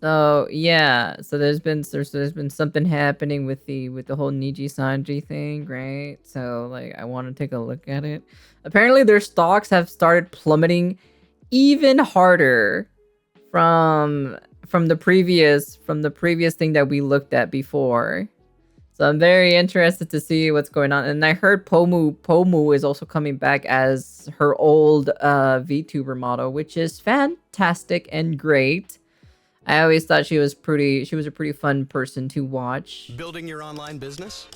So yeah, so there's been something happening with the whole Nijisanji thing, right? So like I want to take a look at it. Apparently their stocks have started plummeting even harder from from the previous thing that we looked at before. So I'm very interested to see what's going on. And I heard Pomu is also coming back as her old VTuber model, which is fantastic and great. I always thought she was a pretty fun person to watch. Building your online business?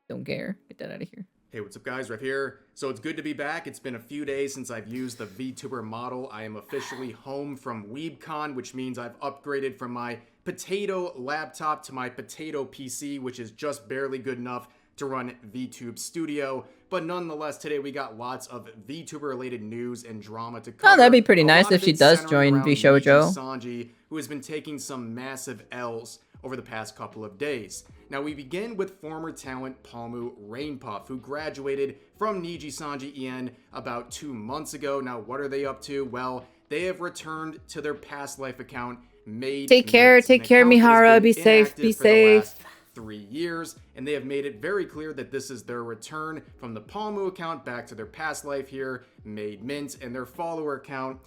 Don't care. Get that out of here. Hey, what's up guys, Rev here. So it's good to be back. It's been a few days since I've used the VTuber model. I am officially home from WeebCon, which means I've upgraded from my potato laptop to my potato PC, which is just barely good enough to run VTube Studio. But nonetheless, today we got lots of VTuber related news and drama to cover. Oh, that'd be pretty nice if she does join VShojo. Nijisanji, who has been taking some massive L's over the past couple of days. Now we begin with former talent Pomu Rainpuff, who graduated from Nijisanji En about 2 months ago. Now what are they up to? Well, they have returned to their past life account, Maid Mint. Take care, Mihara. Be safe, be safe. 3 years, and they have made it very clear that this is their return from the Pomu account back to their past life here, Maid Mint, and their follower count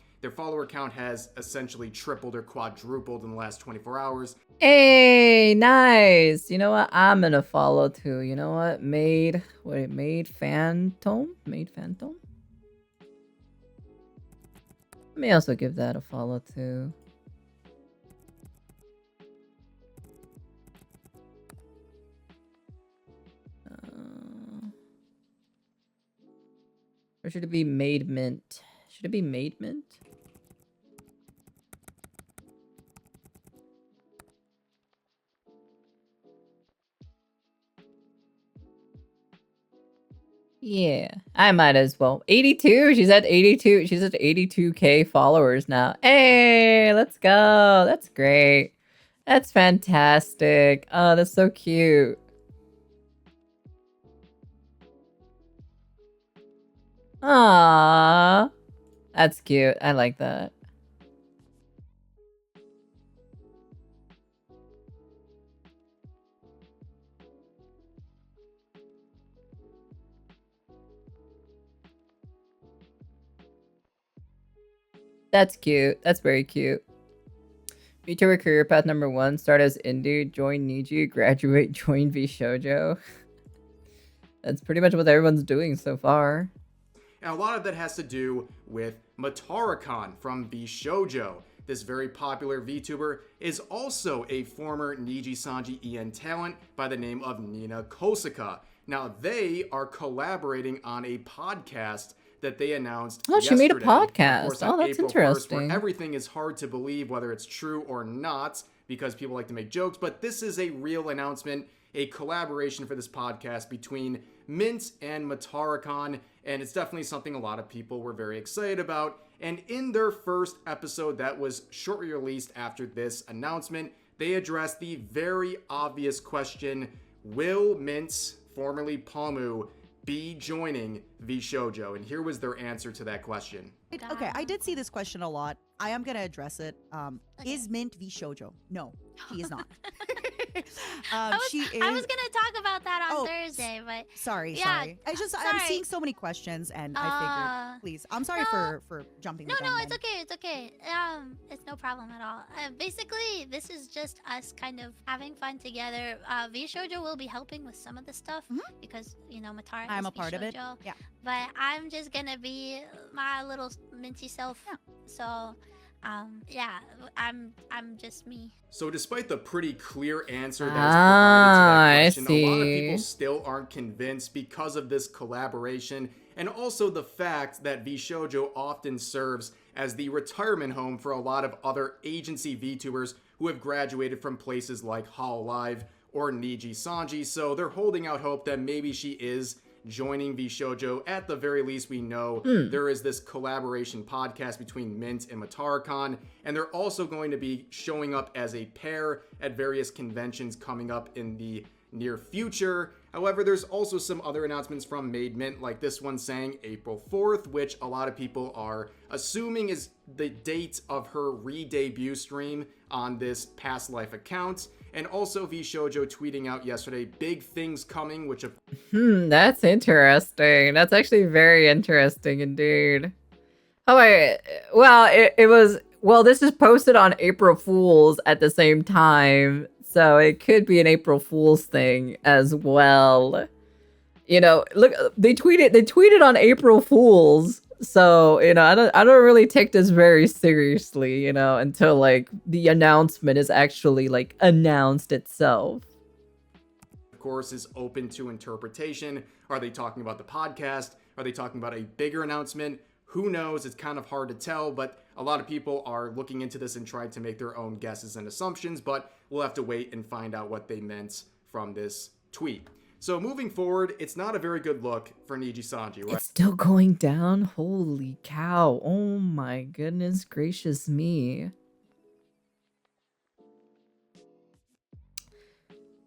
has essentially tripled or quadrupled in the last 24 hours. Hey, nice. You know what? I'm gonna follow too. You know what? Maid Phantom? Maid Phantom? Let me also give that a follow too. Or should it be Maid Mint? Should it be Maid Mint? Yeah, I might as well. 82. She's at 82. She's at 82K followers now. Hey, let's go. That's great. That's fantastic. Oh, that's so cute. Aww. That's cute. I like that. That's cute. That's very cute. VTuber career path number 1. Start as indie, join Niji, graduate, join VShojo. That's pretty much what everyone's doing so far. And a lot of that has to do with Matara-kan from VShojo. This very popular VTuber is also a former Nijisanji En talent by the name of Nina Kosaka. Now, they are collaborating on a podcast that they announced yesterday. She made a podcast. Course, oh, that's April interesting. 1st, where everything is hard to believe whether it's true or not because people like to make jokes, but this is a real announcement, a collaboration for this podcast between Mint and Matara-kan, and it's definitely something a lot of people were very excited about. And in their first episode that was shortly released after this announcement, they addressed the very obvious question, will Mint, formerly Pomu, be joining VShojo? And here was their answer to that question. Okay, I did see this question a lot. I am going to address it. Okay. Is Mint VShojo? No, he is not. I was gonna talk about that on Thursday, but sorry. Yeah, I'm sorry. seeing so many questions, and I figured, please. I'm sorry for jumping. No, the gun it's then. okay. It's okay. It's no problem at all. Basically, this is just us kind of having fun together. VShojo will be helping with some of the stuff because Matara. I'm is a part of it. VShojo, Yeah. But I'm just gonna be my little minty self. Yeah. So. Yeah, I'm just me. So despite the pretty clear answer that was provided to that question, a lot of people still aren't convinced because of this collaboration, and also the fact that VShojo often serves as the retirement home for a lot of other agency VTubers who have graduated from places like Hololive or Nijisanji, so they're holding out hope that maybe she is joining VShojo. At the very least, we know there is this collaboration podcast between Mint and Matara-kan, and they're also going to be showing up as a pair at various conventions coming up in the near future. However, there's also some other announcements from Maid Mint, like this one saying April 4th, which a lot of people are assuming is the date of her re-debut stream on this Past Life account. And also VShojo tweeting out yesterday, big things coming, which of that's interesting. That's actually very interesting indeed. Oh wait, well, it was, well, this is posted on April Fool's at the same time, so it could be an April Fool's thing as well. You know, look, they tweeted on April Fool's, so you know, I don't really take this very seriously, you know, until like the announcement is actually like announced itself. Of course, is open to interpretation. Are they talking about the podcast? Are they talking about a bigger announcement? Who knows? It's kind of hard to tell, but a lot of people are looking into this and trying to make their own guesses and assumptions, but we'll have to wait and find out what they meant from this tweet. So moving forward, it's not a very good look for Nijisanji, right? It's still going down? Holy cow. Oh my goodness gracious me.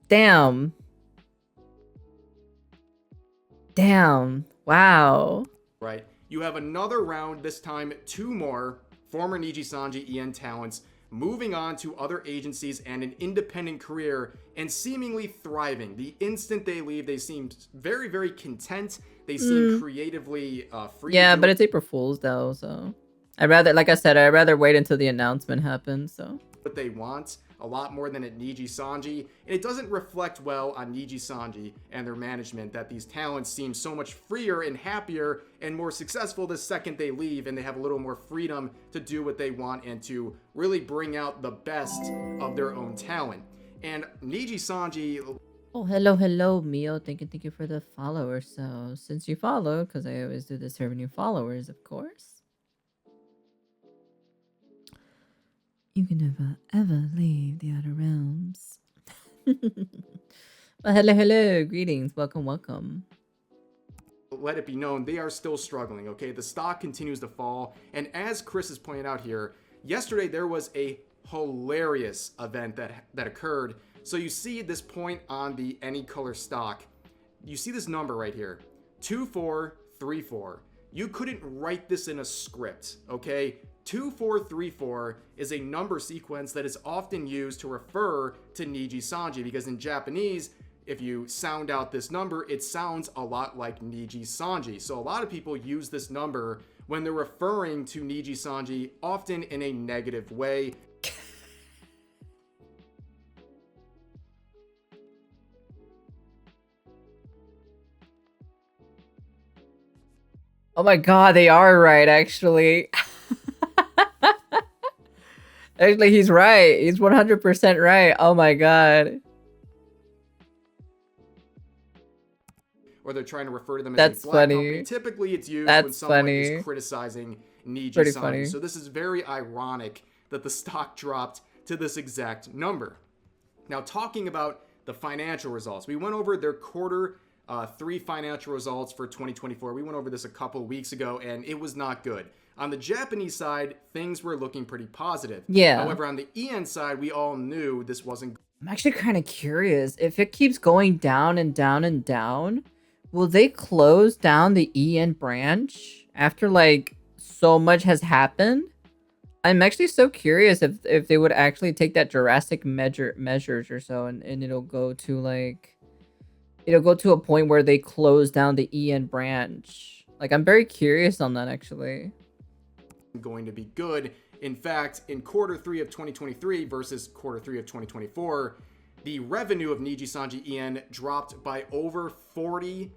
Damn. Damn. Wow. Right. You have another round, this time 2 more former Nijisanji En talents moving on to other agencies and an independent career and seemingly thriving. The instant they leave, they seem very, very content. They seem creatively free. Yeah, but it's April Fool's though, so I'd rather, like I said, I'd rather wait until the announcement happens, so. What they want a lot more than at Nijisanji, and it doesn't reflect well on Nijisanji and their management that these talents seem so much freer and happier and more successful the second they leave, and they have a little more freedom to do what they want and to really bring out the best of their own talent. And Nijisanji... Oh, hello, Mio. Thank you for the follower. So, since you followed, because I always do this for new followers, of course. You can never, ever leave the outer realms. Well, hello. Greetings. Welcome. Let it be known, they are still struggling, okay? The stock continues to fall. And as Chris has pointed out here, yesterday there was a hilarious event that occurred. So you see this point on the any color stock. You see this number right here, 2434. You couldn't write this in a script, okay? 2434 is a number sequence that is often used to refer to Nijisanji, because in Japanese, if you sound out this number, it sounds a lot like Nijisanji. So a lot of people use this number when they're referring to Nijisanji, often in a negative way. Oh my god, they are right, actually. Actually, he's right. He's 100% right. Oh my god. Or they're trying to refer to them as That's a black funny. company. Typically, it's used That's when someone funny. is criticizing Pretty Nijisanji. funny. So this is very ironic that the stock dropped to this exact number. Now, talking about the financial results, we went over their quarter 3 financial results for 2024. We went over this a couple weeks ago, and it was not good. On the Japanese side, things were looking pretty positive. Yeah. However, on the EN side, we all knew this wasn't. I'm actually kind of curious. If it keeps going down and down and down, will they close down the EN branch after like so much has happened? I'm actually so curious if they would actually take that drastic measures or so, and it'll go to like, it'll go to a point where they close down the EN branch. Like, I'm very curious on that actually. Going to be good. In fact, in quarter 3 of 2023 versus quarter 3 of 2024, the revenue of Nijisanji En dropped by over 40%.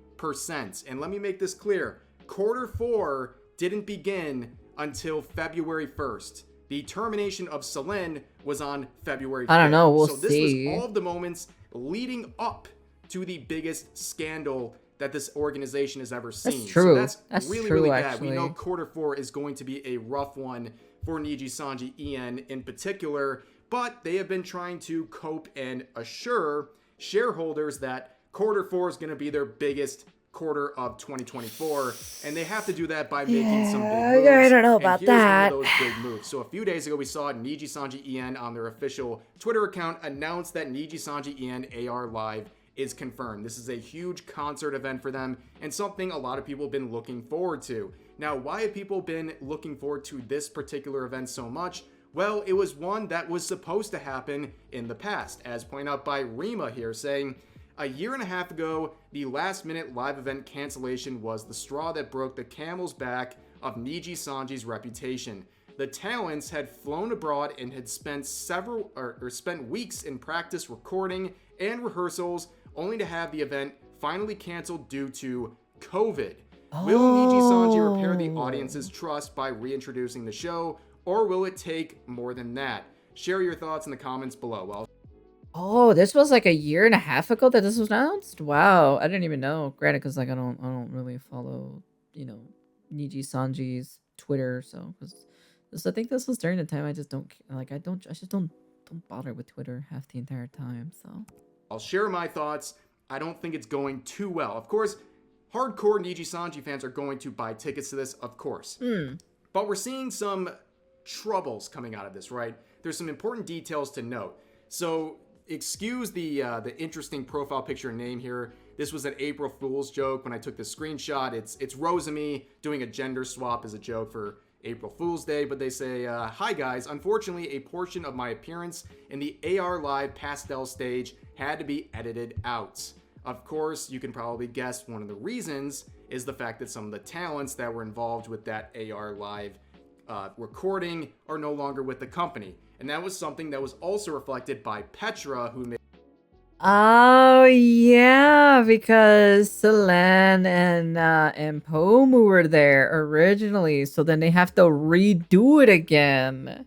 And let me make this clear. Quarter 4 didn't begin until February 1st. The termination of Selene was on February 5th. I don't know, we'll so this see. was all of the moments leading up to the biggest scandal that this organization has ever seen. That's true. So that's really really bad. bad. We know quarter 4 is going to be a rough one for Nijisanji En in particular, but they have been trying to cope and assure shareholders that quarter 4 is going to be their biggest quarter of 2024, and they have to do that by making some big moves. I don't know about and here's that. one of those big moves. So a few days ago, we saw Nijisanji En on their official Twitter account announce that Nijisanji En AR Live is confirmed. This is a huge concert event for them and something a lot of people have been looking forward to. Now, why have people been looking forward to this particular event so much? Well, it was one that was supposed to happen in the past, as pointed out by Rima here, saying, a year and a half ago, the last-minute live event cancellation was the straw that broke the camel's back of Nijisanji's reputation. The talents had flown abroad and had spent spent weeks in practice recording and rehearsals, only to have the event finally canceled due to COVID. Will Nijisanji repair the audience's trust by reintroducing the show, or will it take more than that? Share your thoughts in the comments below. Oh, this was like a year and a half ago that this was announced? Wow, I didn't even know. Granted, because like I don't really follow, you know, Nijisanji's Twitter, so I think this was during the time I just don't bother with Twitter half the entire time. So I'll share my thoughts. I don't think it's going too well. Of course, hardcore Nijisanji fans are going to buy tickets to this, of course. But we're seeing some troubles coming out of this, right? There's some important details to note. So excuse the interesting profile picture and name here. This was an April Fool's joke when I took the screenshot. It's Rosamy doing a gender swap as a joke for April Fool's Day, but they say, hi guys, unfortunately a portion of my appearance in the AR Live pastel stage had to be edited out. Of course, you can probably guess one of the reasons is the fact that some of the talents that were involved with that AR Live recording are no longer with the company. And that was something that was also reflected by Petra, who made... Oh yeah, because Celine and Pomu were there originally, so then they have to redo it again.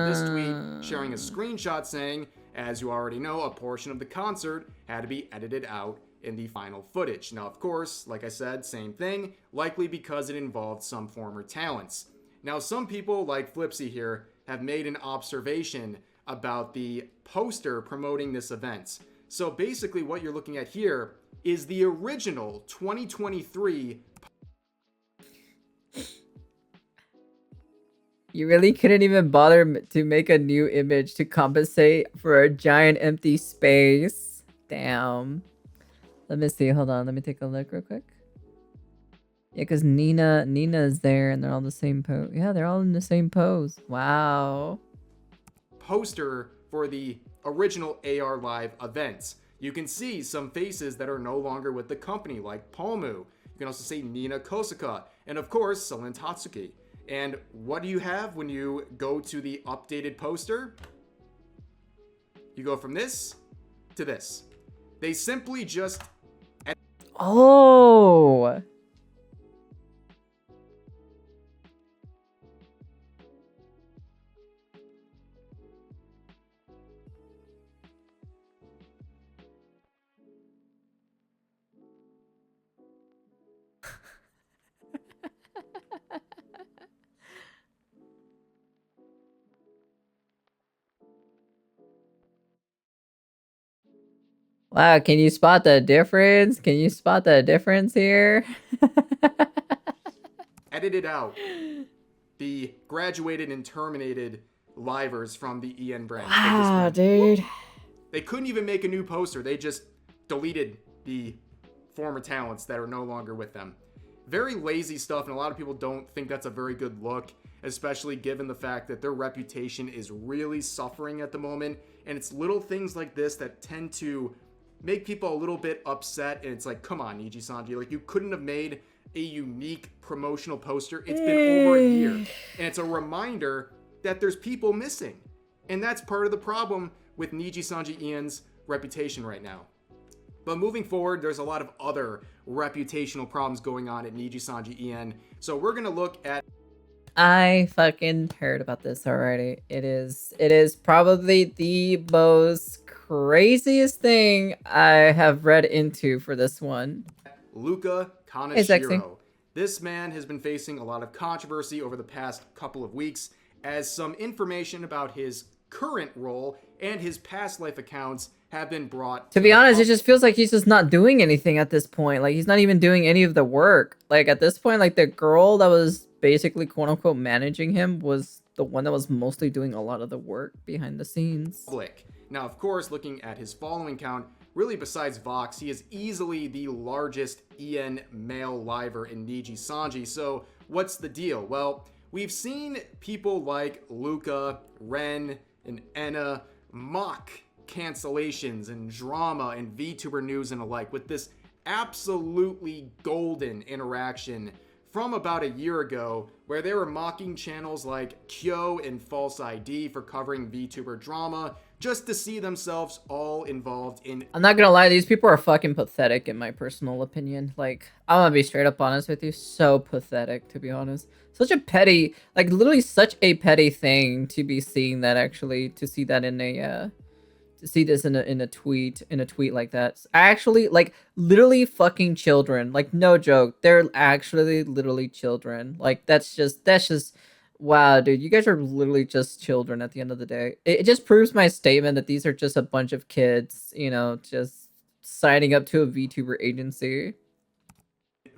This tweet sharing a screenshot saying, as you already know, a portion of the concert had to be edited out in the final footage. Now, of course, like I said, same thing, likely because it involved some former talents. Now, some people, like Flipsy here, have made an observation about the poster promoting this event. So basically what you're looking at here is the original 2023. You really couldn't even bother to make a new image to compensate for a giant empty space. Damn. Let me see. Hold on. Let me take a look real quick. Yeah, because Nina is there and they're all the same pose. Yeah, they're all in the same pose. Wow. Poster for the original AR Live events. You can see some faces that are no longer with the company, like Pomu. You can also see Nina Kosaka, and of course, Selin Tatsuki. And what do you have when you go to the updated poster? You go from this to this. They simply just... Oh! Wow, can you spot the difference? Can you spot the difference here? Edited out the graduated and terminated livers from the EN branch. Wow, dude. They couldn't even make a new poster. They just deleted the former talents that are no longer with them. Very lazy stuff, and a lot of people don't think that's a very good look, especially given the fact that their reputation is really suffering at the moment. And it's little things like this that tend to make people a little bit upset, and it's like, come on, Nijisanji, like you couldn't have made a unique promotional poster. It's been over a year, and it's a reminder that there's people missing, and that's part of the problem with Nijisanji En's reputation right now. But moving forward, there's a lot of other reputational problems going on at Nijisanji En, so we're gonna look at... I fucking heard about this already. It is probably the most craziest thing I have read into for this one. Luca Kaneshiro. This man has been facing a lot of controversy over the past couple of weeks as some information about his current role and his past life accounts have been brought to be honest, it just feels like he's just not doing anything at this point. Like he's not even doing any of the work. Like at this point, like the girl that was basically quote unquote managing him was the one that was mostly doing a lot of the work behind the scenes. Now, of course, looking at his following count, really besides Vox, he is easily the largest En male liver in Nijisanji. So what's the deal? Well, we've seen people like Luca, Ren, and Enna mock cancellations and drama and VTuber news and alike with this absolutely golden interaction from about a year ago where they were mocking channels like Kyo and False ID for covering VTuber drama just to see themselves all involved in... I'm not gonna lie, these people are fucking pathetic in my personal opinion. Like, I'm gonna be straight up honest with you, so pathetic, to be honest. Such a petty, like, literally such a petty thing to be seeing that, actually, to see that in a, to see this in a tweet like that. Actually, like, literally fucking children. Like, no joke. They're actually literally children. Like, that's just wow, dude. You guys are literally just children at the end of the day. It just proves my statement that these are just a bunch of kids, you know, just signing up to a VTuber agency.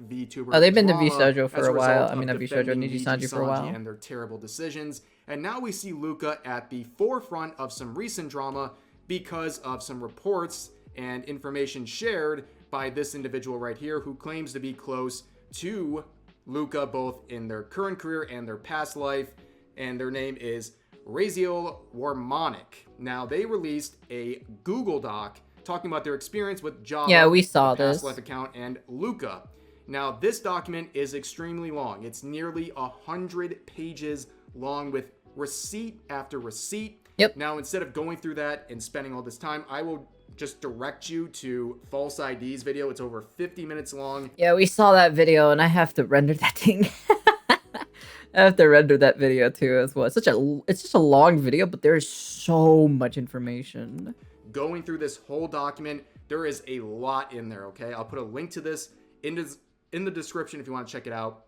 VTuber oh, they've been to drama VShojo for a while. I mean, not defending VShojo, Nijisanji for a while. And their terrible decisions. And now we see Luca at the forefront of some recent drama because of some reports and information shared by this individual right here who claims to be close to Luca both in their current career and their past life, and their name is Raziel Warmonic. Now, they released a Google Doc talking about their experience with Java, yeah, we saw the past this life account, and Luca. Now, this document is extremely long. It's nearly 100 pages long with receipt after receipt. Yep. Now, instead of going through that and spending all this time, I will just direct you to False ID's video. It's over 50 minutes long. Yeah, we saw that video, and I have to render that thing. I have to render that video too as well. It's just a long video, but there's so much information. Going through this whole document, there is a lot in there, okay? I'll put a link to this in the description if you want to check it out.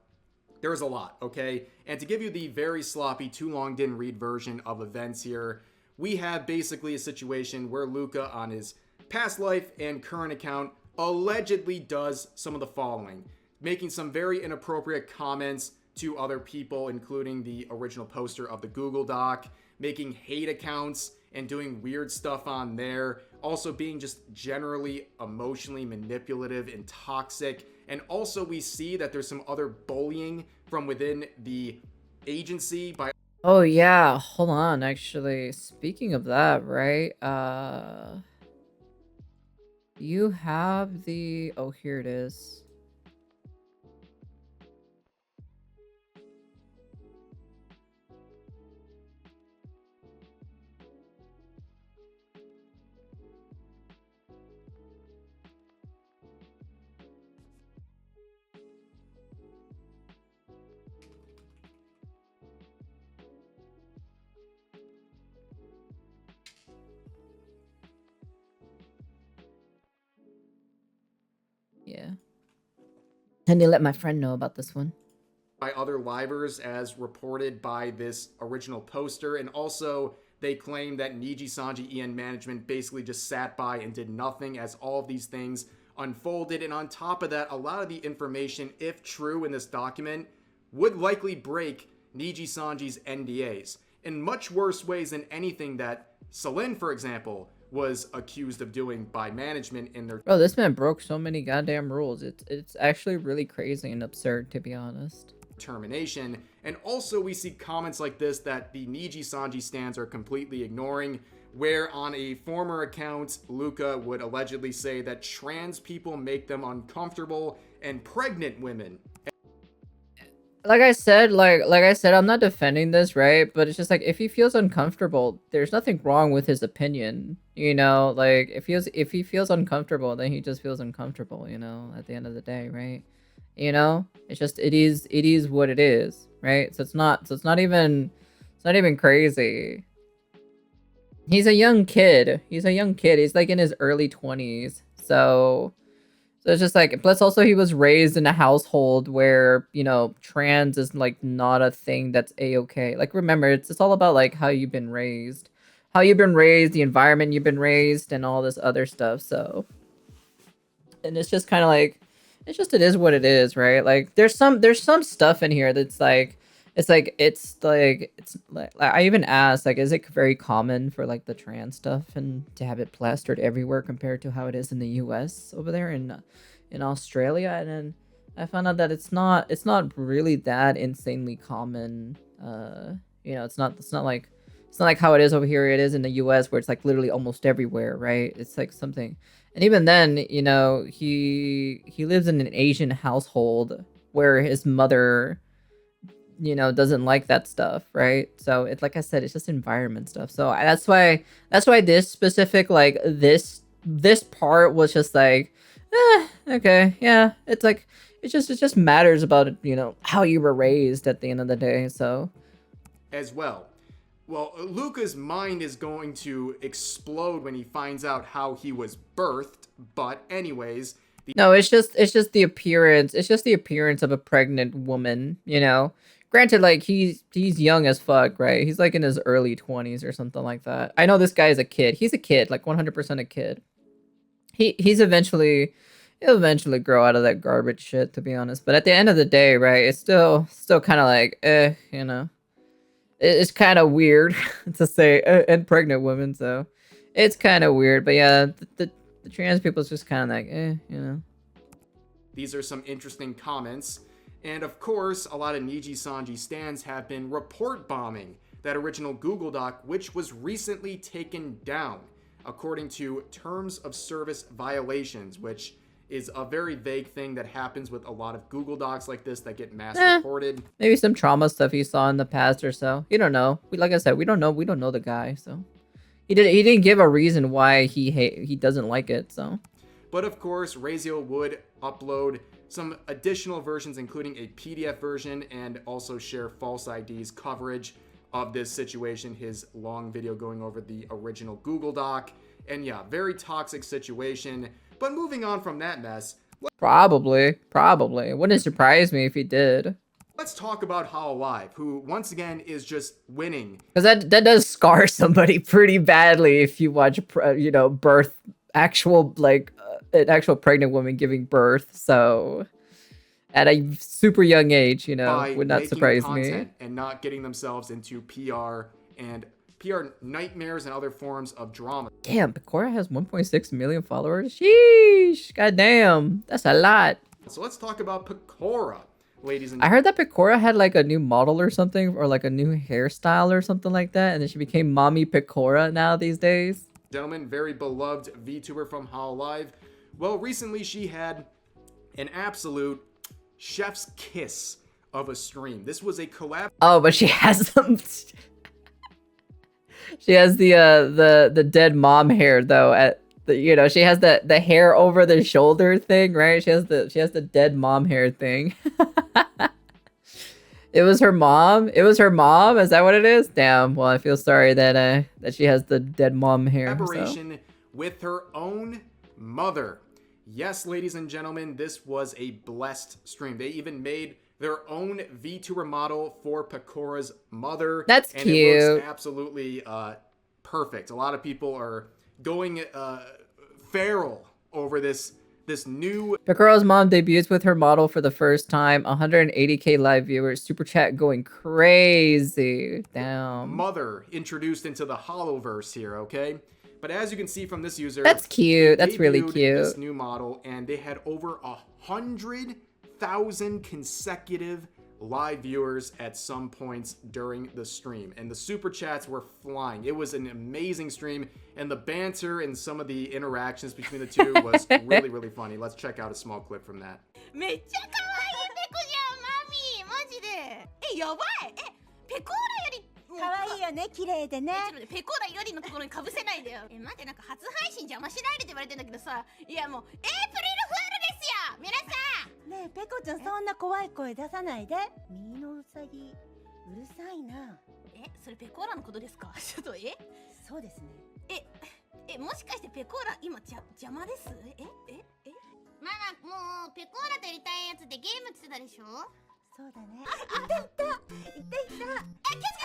There is a lot, okay? And to give you the very sloppy, too long didn't read version of events here, we have basically a situation where Luca on his past life and current account allegedly does some of the following. Making some very inappropriate comments to other people, including the original poster of the Google Doc, making hate accounts and doing weird stuff on there, also being just generally emotionally manipulative and toxic. And also we see that there's some other bullying from within the agency by... Oh yeah, hold on, actually. Speaking of that, right? You have the... Oh, here it is. Yeah. I need to let my friend know about this one. By other livers as reported by this original poster, and also they claim that Nijisanji En management basically just sat by and did nothing as all of these things unfolded. And on top of that, a lot of the information, if true in this document, would likely break Nijisanji's NDAs in much worse ways than anything that Celine, for example, was accused of doing by management in their... Bro, this man broke so many goddamn rules. It's actually really crazy and absurd, to be honest. Termination. And also we see comments like this that the Nijisanji stans are completely ignoring, where on a former account, Luca would allegedly say that trans people make them uncomfortable and pregnant women. Like I said, I'm not defending this, right? But it's just like, if he feels uncomfortable, there's nothing wrong with his opinion, you know? Like, if he feels uncomfortable, then he just feels uncomfortable, you know, at the end of the day, right? You know? It's just, it is what it is, right? So it's not even crazy. He's a young kid. He's like in his early 20s. So it's just like, plus also he was raised in a household where, you know, trans is like not a thing that's a-okay. Like, remember, it's all about like how you've been raised, the environment you've been raised, and all this other stuff. So, and it's just kind of like, it is what it is, right? Like, there's some stuff in here that's like, I even asked, like, is it very common for like the trans stuff and to have it plastered everywhere compared to how it is in the US over there in Australia? And then I found out that it's not really that insanely common. It's not like how it is over here. It is in the US where it's like literally almost everywhere, right? It's like something. And even then, he lives in an Asian household where his mother doesn't like that stuff, right? So it's like I said, it's just environment stuff. So that's why this specific, like this part was just like, okay, yeah. It's like it just matters about how you were raised at the end of the day. So as well. Well, Luca's mind is going to explode when he finds out how he was birthed, but anyways... No, it's just the appearance. It's just the appearance of a pregnant woman, Granted, like, he's young as fuck, right? He's, like, in his early 20s or something like that. I know this guy is a kid. He's a kid, like, 100% a kid. He'll eventually grow out of that garbage shit, to be honest. But at the end of the day, right, it's still kind of like, It's kind of weird to say, and pregnant women, so it's kind of weird. But yeah, the trans people is just kind of like, These are some interesting comments. And of course, a lot of Nijisanji stans have been report bombing that original Google Doc, which was recently taken down, according to terms of service violations, which is a very vague thing that happens with a lot of Google Docs like this that get mass reported. Maybe some trauma stuff he saw in the past or so. You don't know. Like I said, we don't know the guy, so he didn't give a reason why he doesn't like it, so. But of course, Razio would upload some additional versions, including a PDF version, and also share false ID's coverage of this situation, his long video going over the original Google Doc. And yeah, very toxic situation. But moving on from that mess... Probably. Wouldn't surprise me if he did. Let's talk about Hololive, who once again is just winning. Because that does scar somebody pretty badly if you watch, birth, an actual pregnant woman giving birth. So at a super young age, would not surprise me. And not getting themselves into PR nightmares and other forms of drama. Damn, Pecora has 1.6 million followers. Sheesh, goddamn, that's a lot. So let's talk about Pecora, ladies and I heard that Pecora had like a new model or something, or like a new hairstyle or something like that, and then she became Mommy Pecora now these days. Gentlemen, very beloved VTuber from Hololive. Well, recently she had an absolute chef's kiss of a stream. This was a collab. Oh, but she has some. She has the dead mom hair though. She has the hair over the shoulder thing, right? She has the dead mom hair thing. It was her mom. Is that what it is? Damn. Well, I feel sorry that she has the dead mom hair. Collaboration with her own mother. Yes, ladies and gentlemen, this was a blessed stream. They even made their own VTuber model for Pecora's mother. That's and cute. It looks absolutely perfect. A lot of people are going feral over this new... Pecora's mom debuts with her model for the first time. 180k live viewers. Super chat going crazy. Damn. Mother introduced into the Holoverse here, okay? But as you can see from this user... That's cute. That's really cute. This new model, and they had over 100,000 consecutive live viewers at some points during the stream, and the super chats were flying. It was an amazing stream, and the banter and some of the interactions between the two was really, really funny. Let's check out a small clip from that. めっちゃ可愛いペコじゃんマミーマジでやばいペコーラより可愛いよね、綺麗でね。ちょっと待ってペコーラよりのところにかぶせないでよ待ってなんか初配信邪魔しないでって言われてんだけどさいやもうエイプリルフールですよ皆さんねえ、ペコちゃんそんな怖い声出さないで。右のウサギ、うるさいな。それペコーラのことですかちょっとそうですね。もしかしてペコーラ今邪魔ですママもうペコーラとやりたいやつでゲームって言ってたでしょそうだね。いた気をつ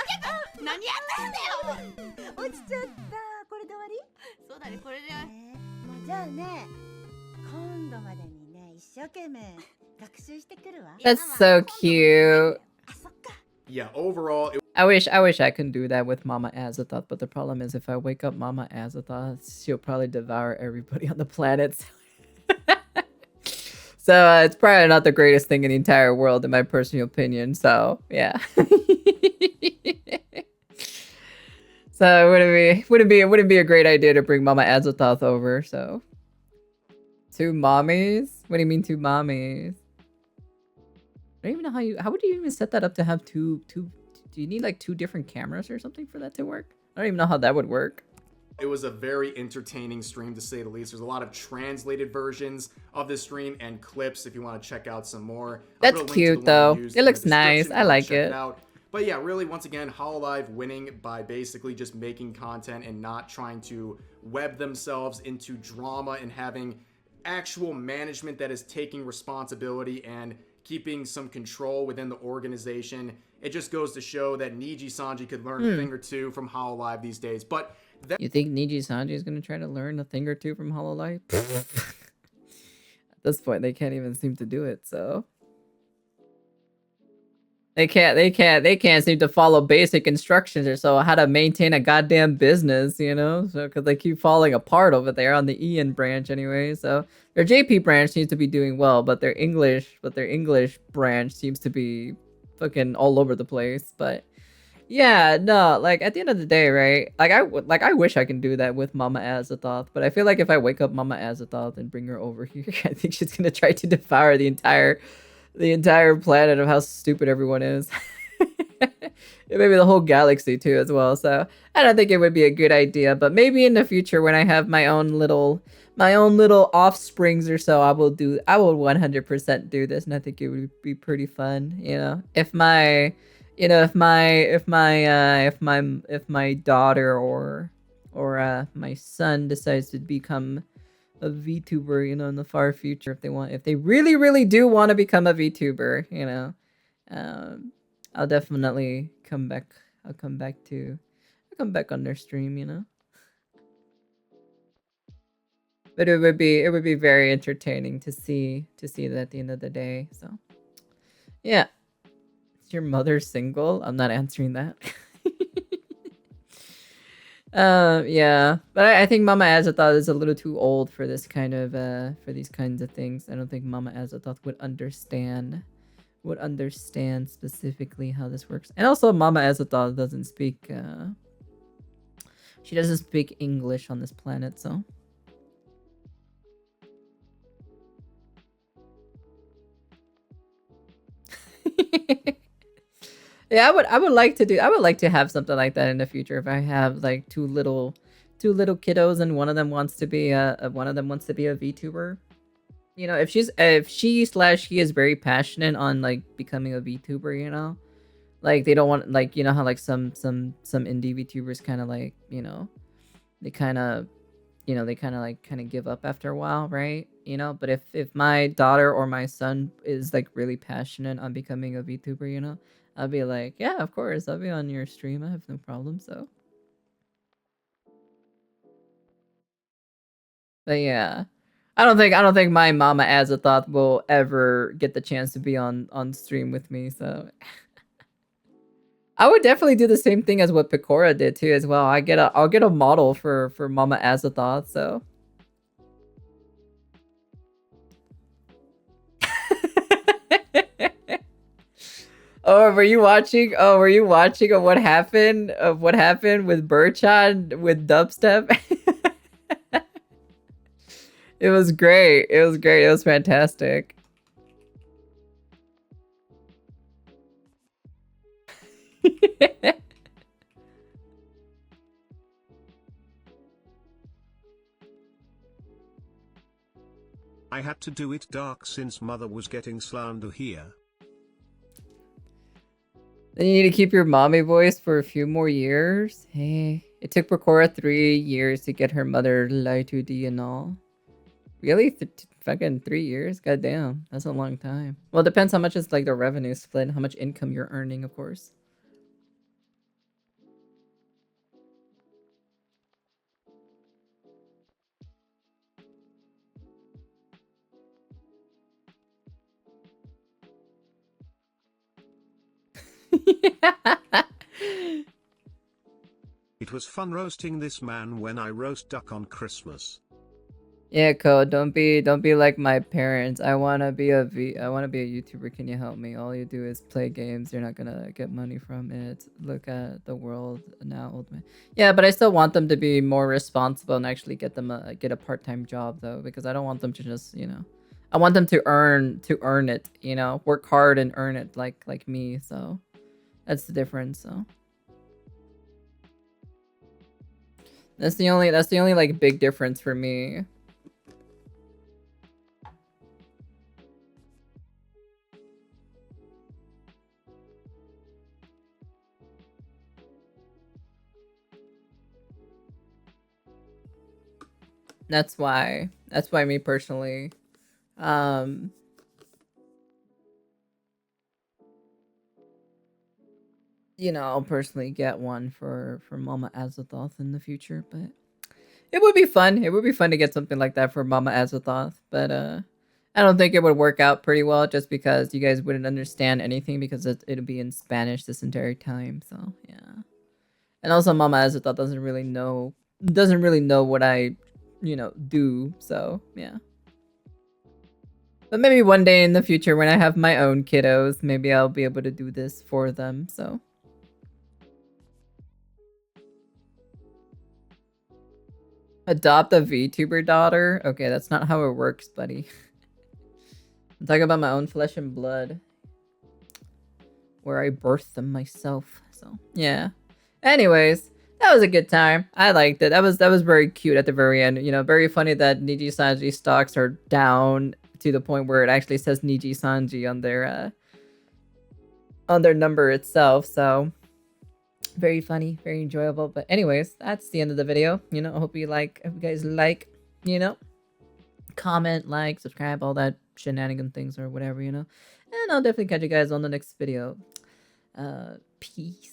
け何やってんだよ落ちちゃった。これで終わり？そうだねこれでもうじゃあね、今度までにね、一生懸命学習してくるわ。 That's so cute. あそっか yeah, overall, I wish I could do that with Mama Azathoth, but the problem is if I wake up Mama Azathoth, she'll probably devour everybody on the planet. So it's probably not the greatest thing in the entire world, in my personal opinion. So yeah. So it wouldn't be a great idea to bring Mama Azathoth over. So 2 mommies? What do you mean 2 mommies? I don't even know how would you even set that up to have two? Do you need like 2 different cameras or something for that to work? I don't even know how that would work. it was a very entertaining stream, to say the least. There's a lot of translated versions of this stream and clips if you want to check out some more. That's cute though. It looks nice. I like it. But yeah, really, once again, Hololive winning by basically just making content and not trying to web themselves into drama and having actual management that is taking responsibility and keeping some control within the organization. It just goes to show that Nijisanji could learn a thing or two from Hololive these days. But you think Nijisanji is going to try to learn a thing or two from Hololive? At this point, they can't even seem to do it, so... They can't seem to follow basic instructions or so how to maintain a goddamn business, you know? So, because they keep falling apart over there on the EN branch anyway. So their JP branch seems to be doing well, but their English branch seems to be fucking all over the place. But yeah, no, like at the end of the day, right? I wish I can do that with Mama Azathoth, but I feel like if I wake up Mama Azathoth and bring her over here, I think she's gonna try to devour the entire planet of how stupid everyone is. Maybe the whole galaxy too as well. So I don't think it would be a good idea, but maybe in the future when I have my own little offsprings or so, I will 100% do this, and I think it would be pretty fun, you know. If my daughter or my son decides to become a VTuber, you know, in the far future, if they really do want to become a VTuber, you know, I'll definitely come back. I'll come back on their stream, you know. But it would be very entertaining to see that at the end of the day. So yeah. Is your mother single? I'm not answering that. Yeah, but I think Mama Azathoth is a little too old for this kind of for these kinds of things. I don't think Mama Azathoth would understand specifically how this works. And also Mama Azathoth doesn't speak she doesn't speak English on this planet, so yeah, I would like to have something like that in the future. If I have like two little kiddos and one of them wants to be a VTuber. You know, if he is very passionate on like becoming a VTuber, you know? Like they don't want, like, you know how like some indie VTubers kind of like, you know, they kind of give up after a while, right? You know, but if my daughter or my son is like really passionate on becoming a VTuber, you know, I'll be like, yeah, of course, I'll be on your stream. I have no problem. So, but yeah, I don't think my Mama Azathoth will ever get the chance to be on stream with me. So, I would definitely do the same thing as what Picora did too, as well. I'll get a model for Mama Azathoth. So. Oh, were you watching? Were you watching of what happened with Burchan with dubstep? It was great. It was fantastic. I had to do it dark since mother was getting slander here. Then you need to keep your mommy voice for a few more years. Hey, it took Picora 3 years to get her mother lie to D and all. Really? Fucking 3 years? Goddamn, that's a long time. Well, it depends how much is like the revenue split, how much income you're earning, of course. It was fun roasting this man when I roast duck on Christmas. Yeah, Code, don't be like my parents. I wanna be a YouTuber. Can you help me? All you do is play games. You're not gonna get money from it. Look at the world now, old man. Yeah, but I still want them to be more responsible and actually get a part-time job though, because I don't want them to just, you know, I want them to earn it, you know, work hard and earn it like me. So that's the difference. So that's the only like big difference for me. That's why me personally, you know, I'll personally get one for Mama Azathoth in the future, but it would be fun. It would be fun to get something like that for Mama Azathoth, but I don't think it would work out pretty well just because you guys wouldn't understand anything because it'd be in Spanish this entire time. So yeah, and also Mama Azathoth doesn't really know what I, you know, do. So yeah, but maybe one day in the future when I have my own kiddos, maybe I'll be able to do this for them. So adopt a VTuber daughter. Okay, that's not how it works, buddy. I'm talking about my own flesh and blood, where I birthed them myself. So yeah. Anyways, that was a good time. I liked it. That was very cute at the very end. You know, very funny that Nijisanji stocks are down to the point where it actually says Nijisanji on their number itself. So very funny, very enjoyable. But anyways, that's the end of the video. You know, I hope you guys like, you know, comment, like, subscribe, all that shenanigan things or whatever, you know. And I'll definitely catch you guys on the next video. Peace.